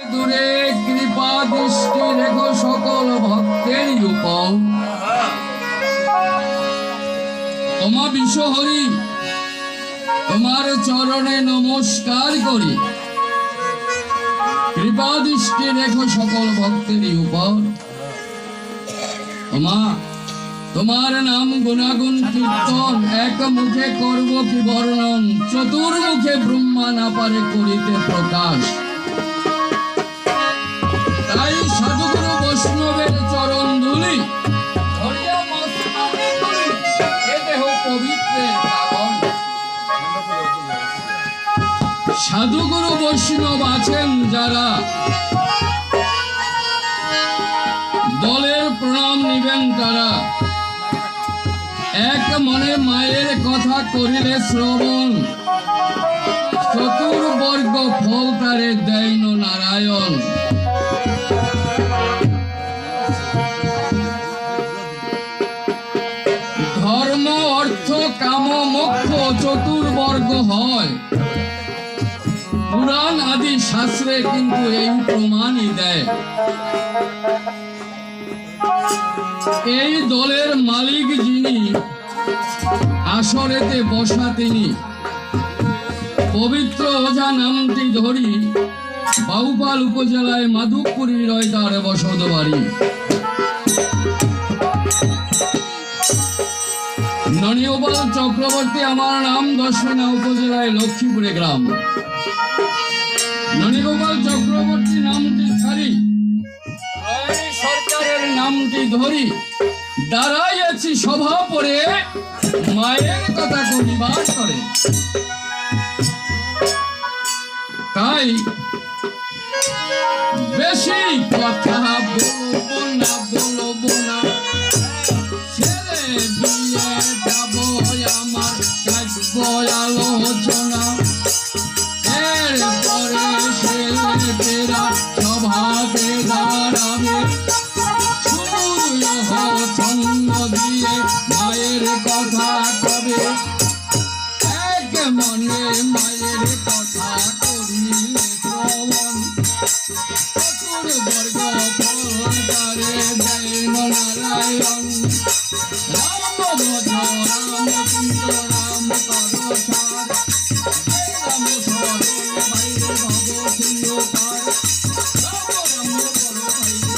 দূরে কৃপা দৃষ্টি রেখো সকল ভক্তেরই উপর। তোমা বিশ্বহরি তোমার চরণে নমস্কার করি, কৃপা দৃষ্টি রেখো সকল ভক্তেরই উপর। তোমার নাম গুণাগুণ কীর্তন এক মুখে করব কি বর্ণন, চতুর্মুখে ব্রহ্মা না পারে করিতে প্রকাশ। তাই সাধুগুরু বৈষ্ণবের চরণ ধুলি এ দেহ পবিত্রের কারণ। সাধুগুরু বৈষ্ণব আছেন যারা, দলের প্রণাম নিবেন তারা। এক মনে মায়ের কথা করিলে শ্রবণ, চতুর্বর্গ ফল তারে দেন নারায়ণ। ধর্ম অর্থ কাম মোক্ষ চতুর্বর্গ হয়, পুরাণ আদি শাস্ত্রে কিন্তু এই প্রমাণই দেয়। এই দলের মালিক যিনি, আসরেতে বসা তিনি, পবিত্র ওঝা নামটি ধরি বাউপাল উপজেলায় মাধবপুরী রয়দার বসত বাড়ি। ননীয়পাল চক্রবর্তী আমার নাম, দশমিনা উপজেলায় লক্ষ্মীপুরে গ্রাম। ননীগোপাল চক্রবর্তী নামটি ছাড়ি সরকারের নামটি ধরি দাঁড়াইয়াছি সভা পড়ে মায়ের কথা কহিবার করে। তাই বেশি কথা বলবো না, ছেলে বিয়ে যাব আমার কাটব আলোচনা। এরপরে ছেলেরা সভাতে দাঁড়াবে, ছন্দ দিয়ে মায়ের কথা কবে। এক মনে মায়ের কথা করিলে শ্রবণ, চতুর্বর্গ ফল তারে দেন নারায়ণ। রাম ভজ রামচন্দ্র রাম কর সার, রাম সরল বাইরে ভব সিংহ পার। রাম রাম কর বাইরে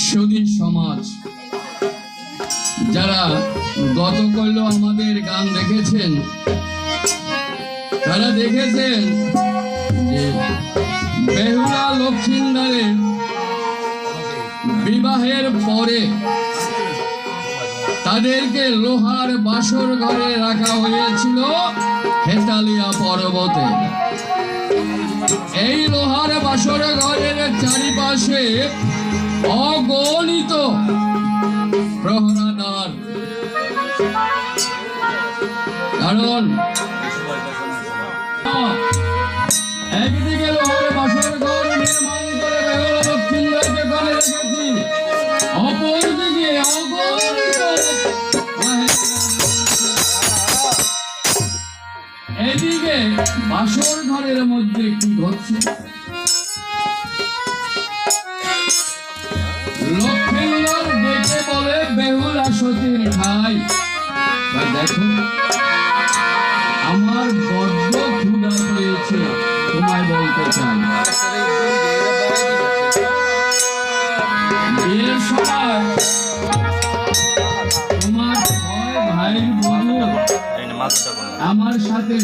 সুধী সমাজ যারা গতকাল আমাদের গান দেখেছেন, তারা দেখেছেন যে বেহুলা লক্ষিন্দারের বিবাহের পরে তাদেরকে লোহার বাসর ঘরে রাখা হয়েছিল হেতালিয়া পর্বতে। এই লোহার বাসর ঘরের চারিপাশে অগণিত প্রহরাদার, কারণ একদিকে লোহার বাসর ঘর নির্মাণ করে বেহুলা লক্ষিন্দারকে ঘরে রেখেছি, অপরদিকে অগণিত এদিকে বাসর ঘরের মধ্যে কি ঘটছে। লক্ষিন্দর ডেকে বলে বেহুলা সতীর ভাই, দেখো আমার বড্ড ক্ষুধা পেয়েছে, তোমায় বলতে চাই। বিয়ের সময় তোমার ভাইয়ের বধূ আমার সাথে